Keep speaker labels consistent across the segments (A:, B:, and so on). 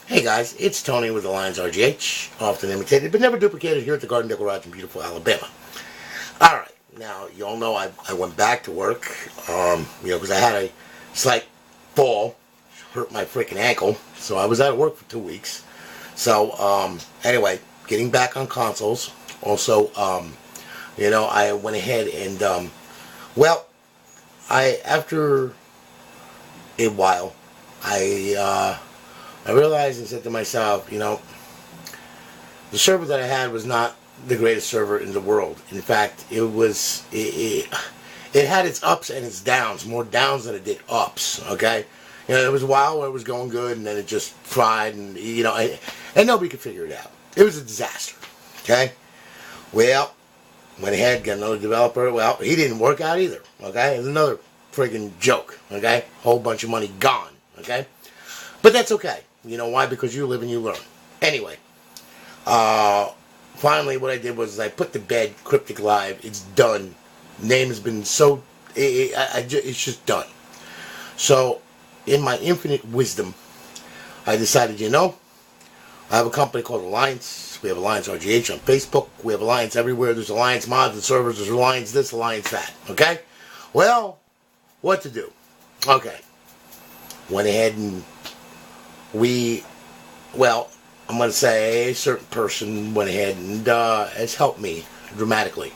A: Hey guys, it's Tony with Alliance RGH, often imitated but never duplicated here at the Garden Deck Garage in beautiful Alabama. Alright, now you all know I went back to work, because I had a slight fall, hurt my freaking ankle, so I was out of work for 2 weeks. So, anyway, getting back on consoles. Also, I went ahead and, after a while, I realized and said to myself, the server that I had was not the greatest server in the world. In fact, it had its ups and its downs, more downs than it did ups, okay? There was a while where it was going good, and then it just fried, and, and nobody could figure it out. It was a disaster, okay? Well, went ahead, got another developer. Well, he didn't work out either, okay? It was another friggin' joke, okay? Whole bunch of money gone, okay? But that's okay. You know why? Because you live and you learn. Anyway, finally what I did was I put to bed Cryptic Live. It's done. Name has been so... it's just done. So, in my infinite wisdom, I decided, I have a company called Alliance. We have Alliance RGH on Facebook. We have Alliance everywhere. There's Alliance mods and servers. There's Alliance this, Alliance that. Okay? Well, what to do? Okay. Went ahead and I'm going to say a certain person went ahead and has helped me dramatically.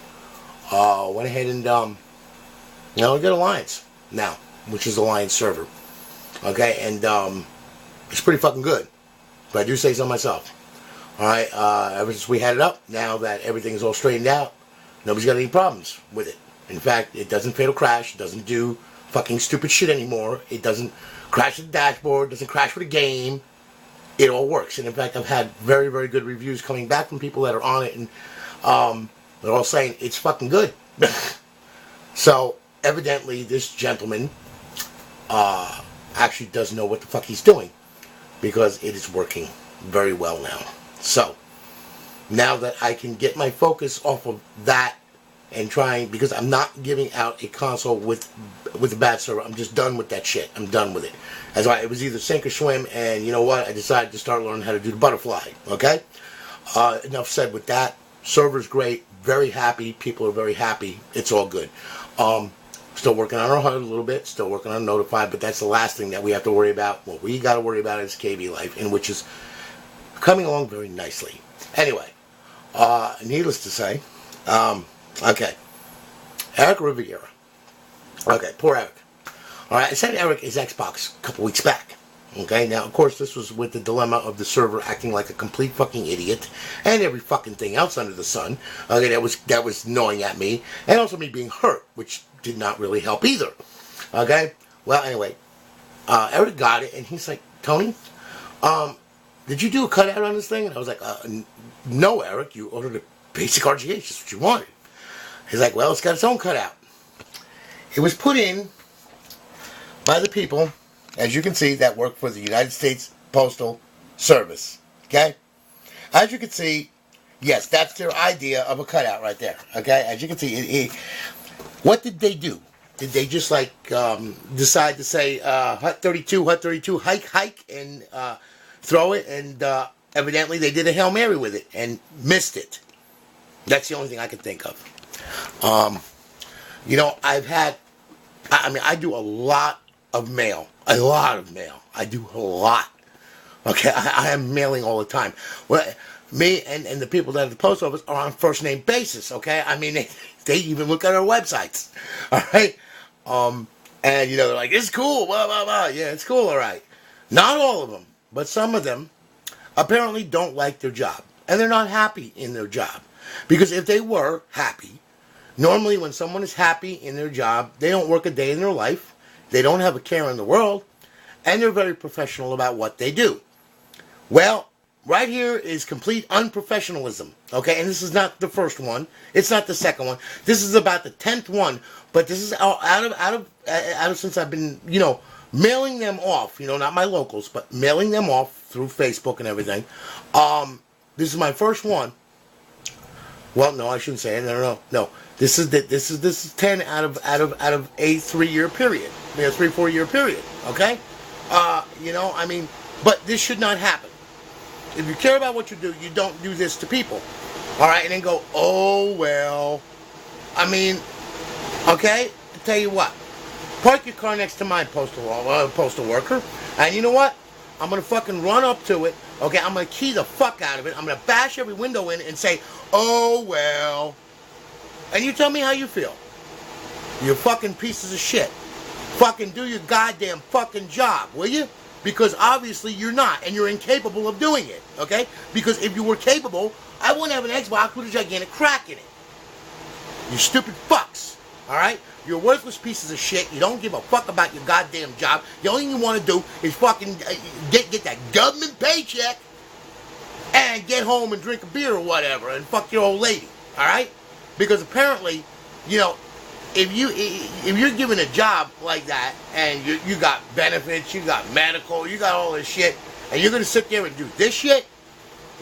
A: Went ahead and, we got Alliance now, which is Alliance server. Okay, and it's pretty fucking good. But I do say so myself. Alright, ever since we had it up, now that everything's all straightened out, nobody's got any problems with it. In fact, it doesn't fatal crash, it doesn't do fucking stupid shit anymore, it doesn't crash the dashboard, doesn't crash with a game. It all works. And in fact, I've had very, very good reviews coming back from people that are on it, and they're all saying it's fucking good. So, evidently, this gentleman actually does know what the fuck he's doing, because it is working very well now. So, now that I can get my focus off of that and trying, because I'm not giving out a console with a bad server. I'm just done with that shit. I'm done with it. That's why it was either sink or swim, and you know what? I decided to start learning how to do the butterfly. Okay? Enough said with that. Server's great. Very happy. People are very happy. It's all good. Still working on our HUD a little bit. Still working on Notify, but that's the last thing that we have to worry about. What we got to worry about is KB Life, and which is coming along very nicely. Anyway, needless to say, okay, Eric Rivera. Okay, poor Eric. Alright, I sent Eric his Xbox a couple weeks back. Okay, now, of course, this was with the dilemma of the server acting like a complete fucking idiot, and every fucking thing else under the sun, okay, that was gnawing at me, and also me being hurt, which did not really help either. Okay? Well, anyway, Eric got it, and he's like, Tony, did you do a cutout on this thing? And I was like, no, Eric, you ordered a basic RGH, that's what you wanted. He's like, well, it's got its own cutout. It was put in by the people, as you can see, that work for the United States Postal Service. Okay? As you can see, yes, that's their idea of a cutout right there. Okay? As you can see, what did they do? Did they just like decide to say Hut 32, hike, and throw it? And evidently they did a Hail Mary with it and missed it. That's the only thing I can think of. I do a lot of mail. I do a lot. Okay, I am mailing all the time. Well, me and the people that are at the post office are on first name basis, okay? I mean, they even look at our websites, all right? And, they're like, it's cool, blah, blah, blah. Yeah, it's cool, all right. Not all of them, but some of them apparently don't like their job. And they're not happy in their job. Because if they were happy, normally when someone is happy in their job, they don't work a day in their life, they don't have a care in the world, and they're very professional about what they do. Well, right here is complete unprofessionalism, okay? And this is not the first one. It's not the second one. This is about the 10th one, but this is out of since I've been, mailing them off, not my locals, but mailing them off through Facebook and everything. This is my first one. Well, no, I shouldn't say it. No. This is 10 out of a 3-year period. 3-4 year period. Okay? But this should not happen. If you care about what you do, you don't do this to people. All right, and then go, oh, well. I mean, okay, I'll tell you what. Park your car next to my postal worker, and you know what? I'm going to fucking run up to it, okay? I'm going to key the fuck out of it. I'm going to bash every window in and say, oh, well. And you tell me how you feel. You fucking pieces of shit. Fucking do your goddamn fucking job, will you? Because obviously you're not, and you're incapable of doing it, okay? Because if you were capable, I wouldn't have an Xbox with a gigantic crack in it. You stupid fucks, alright? You're worthless pieces of shit. You don't give a fuck about your goddamn job. The only thing you want to do is fucking get that government paycheck and get home and drink a beer or whatever and fuck your old lady, alright? Because apparently, you know, if you're given a job like that and you got benefits, you got medical, you got all this shit, and you're going to sit there and do this shit,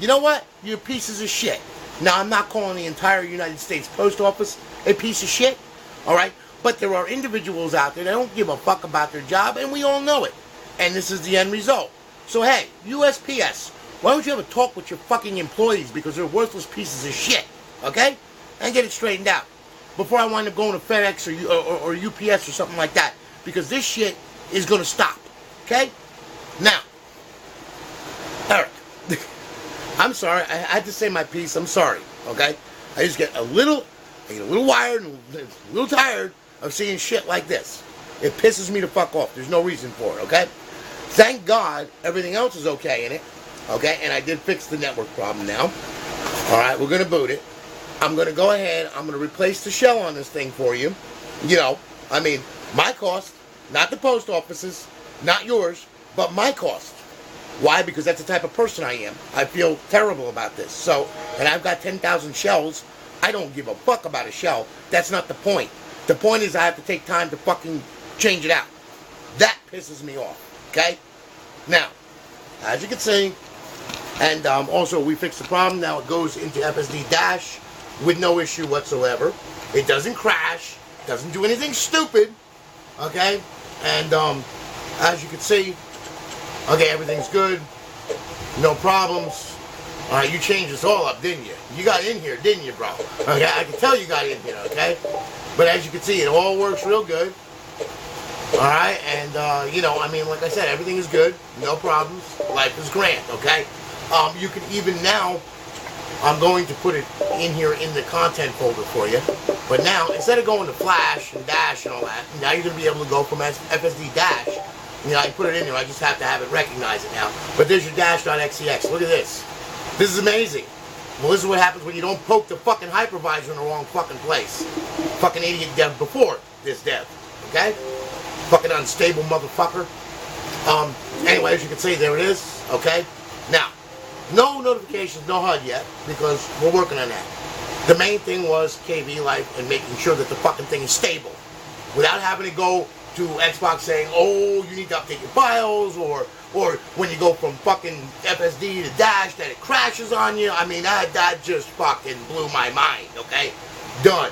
A: you know what? You're pieces of shit. Now, I'm not calling the entire United States Post Office a piece of shit, alright? But there are individuals out there that don't give a fuck about their job, and we all know it. And this is the end result. So, hey, USPS, why don't you have a talk with your fucking employees because they're worthless pieces of shit, okay? And get it straightened out before I wind up going to FedEx or UPS or something like that, because this shit is going to stop, okay? Now, Eric, I'm sorry. I had to say my piece. I'm sorry, okay? I just get a little wired and a little tired of seeing shit like this. It pisses me the fuck off. There's no reason for it, okay? Thank God everything else is okay in it, okay? And I did fix the network problem now. All right, we're going to boot it. I'm going to go ahead. I'm going to replace the shell on this thing for you. You know, I mean, my cost, not the post office's, not yours, but my cost. Why? Because that's the type of person I am. I feel terrible about this. So, and I've got 10,000 shells. I don't give a fuck about a shell. That's not the point. The point is I have to take time to fucking change it out. That pisses me off. Okay? Now, as you can see, and also we fixed the problem. Now it goes into FSD dash with no issue whatsoever. It doesn't crash. Doesn't do anything stupid. Okay? And as you can see, okay, everything's good. No problems. Alright, you changed this all up, didn't you? You got in here, didn't you, bro? Okay, I can tell you got in here, okay? But as you can see, it all works real good. Alright, and, you know, I mean, like I said, everything is good. No problems. Life is grand, okay? You can even now, I'm going to put it in here in the content folder for you. But now, instead of going to Flash and Dash and all that, now you're going to be able to go from FSD Dash. You know, I put it in there. I just have to have it recognize it now. But there's your dash.xex. Look at this. This is amazing. Well, this is what happens when you don't poke the fucking hypervisor in the wrong fucking place. Fucking idiot dev before this dev. Okay? Fucking unstable motherfucker. Anyway, as you can see, there it is. Okay? Now, no notifications, no HUD yet, because we're working on that. The main thing was KV Life and making sure that the fucking thing is stable. Without having to go to Xbox saying, oh, you need to update your files, or when you go from fucking FSD to Dash, that it crashes on you. I mean, that just fucking blew my mind, okay? Done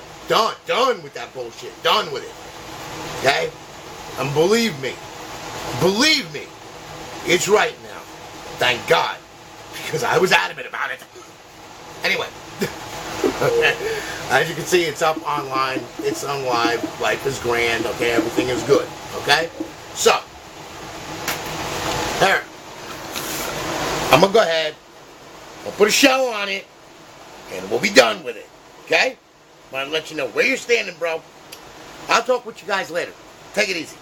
A: with that bullshit. Done with it, okay? And believe me, it's right now. Thank God, because I was adamant about it. Anyway, as you can see, it's up online, it's on live, life is grand, okay, everything is good, okay? So, there. I'm going to go ahead, I'll put a shell on it, and we'll be done with it, okay? I want to let you know where you're standing, bro. I'll talk with you guys later. Take it easy.